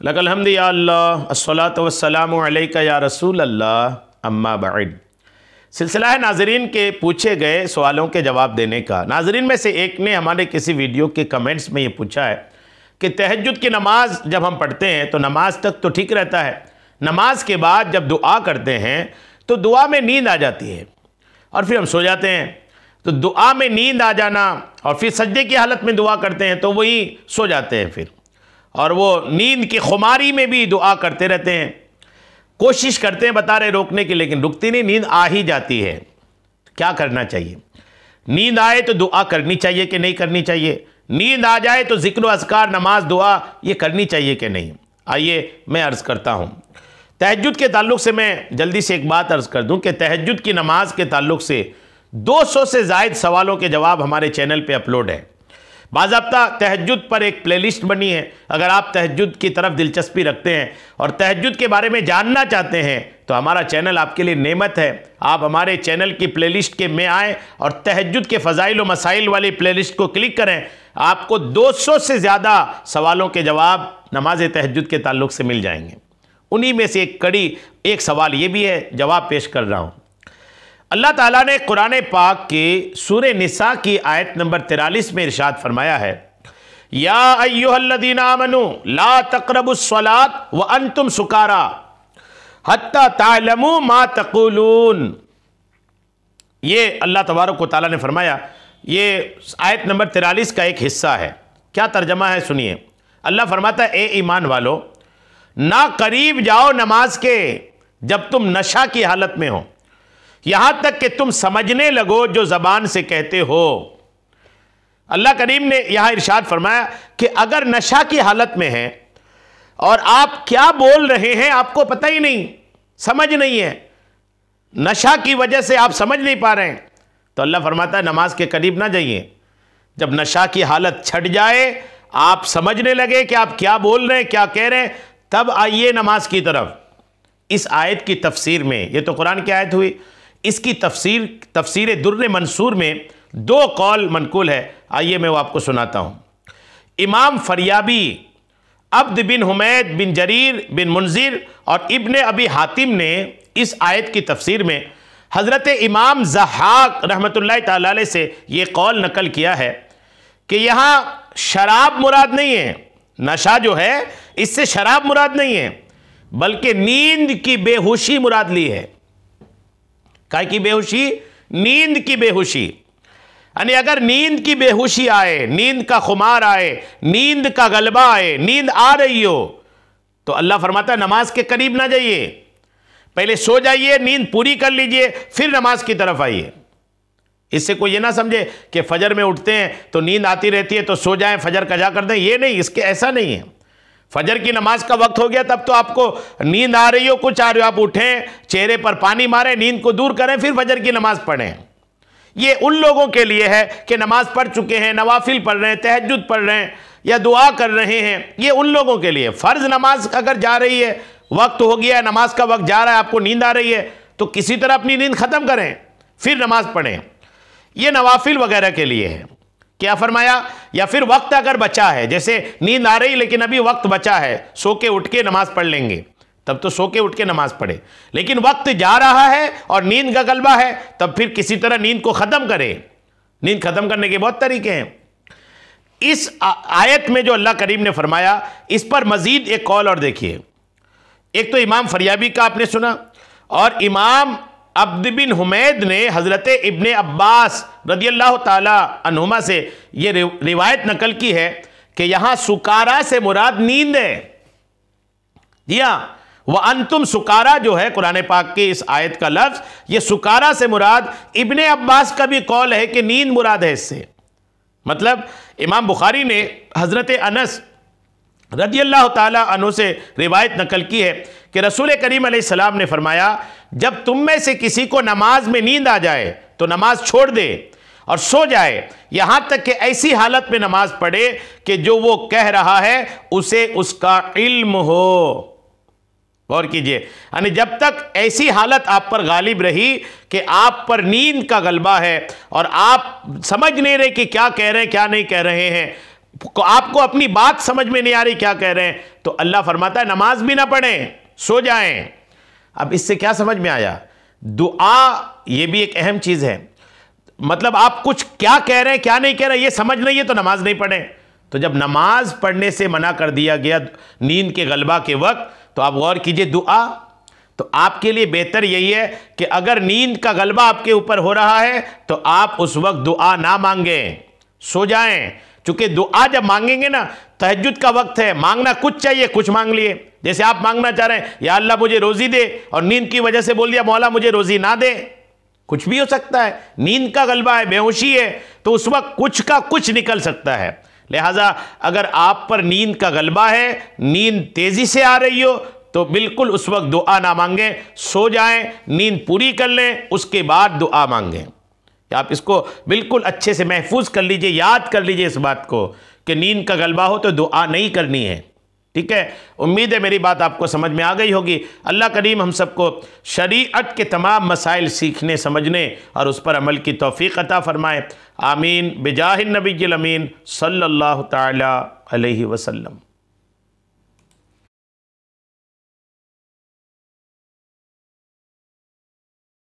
लकल हम्दि या अल्लाह अस्सलातु वस्सलामु अलैका या रसूल अल्लाह अम्मा बअद। सिलसिला है नाजरीन के पूछे गए सवालों के जवाब देने का। नाजरीन में से एक ने हमारे किसी वीडियो के कमेंट्स में ये पूछा है कि तहज्जुद की नमाज जब हम पढ़ते हैं तो नमाज तक तो ठीक रहता है, नमाज के बाद जब दुआ करते हैं तो दुआ में नींद आ जाती है और फिर हम सो जाते हैं। तो दुआ में नींद आ जाना और फिर सजदे की हालत में दुआ करते हैं तो वही सो जाते हैं फिर, और वो नींद की खुमारी में भी दुआ करते रहते हैं। कोशिश करते हैं बता रहे रोकने की, लेकिन रुकती नहीं, नींद आ ही जाती है। क्या करना चाहिए? नींद आए तो दुआ करनी चाहिए कि नहीं करनी चाहिए? नींद आ जाए तो जिक्र अस्कार नमाज दुआ ये करनी चाहिए कि नहीं? आइए मैं अर्ज़ करता हूँ। तहज्जुद के ताल्लुक़ से मैं जल्दी से एक बात अर्ज़ कर दूँ कि तहज्जुद की नमाज के ताल्लुक़ से 200 से ज़ायद सवालों के जवाब हमारे चैनल पे अपलोड है। बाज़ाब्ता तहज्जुद पर एक प्लेलिस्ट बनी है। अगर आप तहज्जुद की तरफ दिलचस्पी रखते हैं और तहज्जुद के बारे में जानना चाहते हैं तो हमारा चैनल आपके लिए नेमत है। आप हमारे चैनल की प्लेलिस्ट के में आएँ और तहज्जुद के फ़ज़ाइल व मसाइल वाली प्लेलिस्ट को क्लिक करें। आपको 200 से ज़्यादा सवालों के जवाब नमाज तहज्जुद के ताल्लुक़ से मिल जाएंगे। उन्हीं में से एक कड़ी एक सवाल ये भी है, जवाब पेश कर रहा हूँ। अल्लाह ताला ने कुरान पाक की सूरह निसा की आयत नंबर 43 में इरशाद फरमाया है, या अय्युहल्लज़ीना आमनू ला तक़रबुस्सलात व अंतुम सुकारा हत्ता तालमू मा तक़ूलून। ये अल्लाह तबारक व तआला ने फरमाया, ये आयत नंबर 43 का एक हिस्सा है। क्या तर्जमा है सुनिए। अल्लाह फरमाता है, ए ईमान वालो, ना करीब जाओ नमाज के जब तुम नशा की हालत में हो, यहां तक कि तुम समझने लगो जो जबान से कहते हो। अल्लाह करीम ने यहां इरशाद फरमाया कि अगर नशा की हालत में है और आप क्या बोल रहे हैं आपको पता ही नहीं, समझ नहीं है, नशा की वजह से आप समझ नहीं पा रहे हैं, तो अल्लाह फरमाता है नमाज के करीब ना जाइए। जब नशा की हालत छट जाए, आप समझने लगे कि आप क्या बोल रहे हैं, क्या कह रहे हैं, तब आइए नमाज की तरफ। इस आयत की तफसीर में, ये तो कुरान की आयत हुई, इसकी तफसीर दुर्र मंसूर में 2 कौल मनकुल है। आइए मैं वो आपको सुनाता हूँ। इमाम फरियाबी, अब्द बिन हुमैद बिन जरीर बिन मुंजिर और इब्ने अबी हातिम ने इस आयत की तफसीर में हज़रत इमाम ज़हाक रहमतुल्लाह ताला अलैह से ये कौल नकल किया है कि यहाँ शराब मुराद नहीं है, नशा जो है इससे शराब मुराद नहीं है, बल्कि नींद की बेहोशी मुराद ली है। काय की बेहोशी? नींद की बेहोशी। यानी अगर नींद की बेहोशी आए, नींद का खुमार आए, नींद का गलबा आए, नींद आ रही हो, तो अल्लाह फरमाता है नमाज के करीब ना जाइए, पहले सो जाइए, नींद पूरी कर लीजिए, फिर नमाज की तरफ आइए। इससे कोई ये ना समझे कि फजर में उठते हैं तो नींद आती रहती है तो सो जाएं, फजर कजा कर दें, ये नहीं, इसके ऐसा नहीं है। फजर की नमाज का वक्त हो गया तब तो आपको नींद आ रही हो, कुछ आ रही हो, आप उठें, चेहरे पर पानी मारें, नींद को दूर करें, फिर फजर की नमाज पढ़ें। ये उन लोगों के लिए है कि नमाज पढ़ चुके हैं, नवाफिल पढ़ रहे हैं, तहज्जुद पढ़ रहे हैं या दुआ कर रहे हैं, ये उन लोगों के लिए। फ़र्ज़ नमाज अगर जा रही है, वक्त हो गया है, नमाज का वक्त जा रहा है, आपको नींद आ रही है, तो किसी तरह अपनी नींद ख़त्म करें, फिर नमाज पढ़ें। ये नवाफिल वगैरह के लिए है। क्या फरमाया? या फिर वक्त अगर बचा है, जैसे नींद आ रही लेकिन अभी वक्त बचा है, सो के उठ के नमाज पढ़ लेंगे, तब तो सो के उठ के नमाज पढ़े। लेकिन वक्त जा रहा है और नींद का गलबा है, तब फिर किसी तरह नींद को ख़त्म करें। नींद ख़त्म करने के बहुत तरीके हैं। इस आयत में जो अल्लाह करीम ने फरमाया, इस पर मजीद एक कौल और देखिए। एक तो इमाम फरियाबी का आपने सुना, और इमाम अब्द बिन हुमैद ने हज़रत इब्ने अब्बास रदियल्लाहु ताला अन्हुमा से ये रिवायत नकल की है कि यहाँ सुकारा से मुराद नींद है। जी हाँ, वह अंतुम सुकारा जो है कुरान पाक की इस आयत का लफ्ज़, ये सुकारा से मुराद, इब्ने अब्बास का भी कौल है कि नींद मुराद है इससे। मतलब इमाम बुखारी ने हज़रत अनस रदियल्लाहु ताला अन्हु से रिवायत नकल की है कि रसूल करीम अलैहिस्सलाम ने फरमाया, जब तुम में से किसी को नमाज में नींद आ जाए तो नमाज छोड़ दे और सो जाए, यहां तक कि ऐसी हालत में नमाज पढ़े कि जो वो कह रहा है उसे उसका इल्म हो। गौर कीजिए, यानी जब तक ऐसी हालत आप पर गालिब रही कि आप पर नींद का गलबा है और आप समझ नहीं रहे कि क्या कह रहे हैं क्या नहीं कह रहे हैं, आपको अपनी बात समझ में नहीं आ रही क्या कह रहे हैं, तो अल्लाह फरमाता है नमाज भी ना पढ़ें, सो जाएं। अब इससे क्या समझ में आया? दुआ ये भी एक अहम चीज़ है। मतलब आप कुछ क्या कह रहे हैं क्या नहीं कह रहे ये समझ नहीं है तो नमाज नहीं पढ़ें। तो जब नमाज पढ़ने से मना कर दिया गया नींद के गलबा के वक्त, तो आप गौर कीजिए दुआ। तो आपके लिए बेहतर यही है कि अगर नींद का गलबा आपके ऊपर हो रहा है तो आप उस वक्त दुआ ना मांगें, सो जाएं। चूंकि दुआ जब मांगेंगे ना, तहज्जुद का वक्त है, मांगना कुछ चाहिए, कुछ मांग लिए। जैसे आप मांगना चाह रहे हैं या अल्लाह मुझे रोजी दे, और नींद की वजह से बोल दिया मौला मुझे रोजी ना दे, कुछ भी हो सकता है। नींद का गलबा है, बेहोशी है, तो उस वक्त कुछ का कुछ निकल सकता है। लिहाजा अगर आप पर नींद का गलबा है, नींद तेजी से आ रही हो, तो बिल्कुल उस वक्त दुआ ना मांगें, सो जाएं, नींद पूरी कर लें, उसके बाद दुआ मांगें। आप इसको बिल्कुल अच्छे से महफूज कर लीजिए, याद कर लीजिए इस बात को कि नींद का गलबा हो तो दुआ नहीं करनी है। ठीक है, उम्मीद है मेरी बात आपको समझ में आ गई होगी। अल्लाह करीम हम सबको शरीअत के तमाम मसाइल सीखने, समझने और उस पर अमल की तौफीक अता फरमाए। आमीन बिजाहिन नबील अमीन सल्लल्लाहु तआला अलैहि वसल्लम।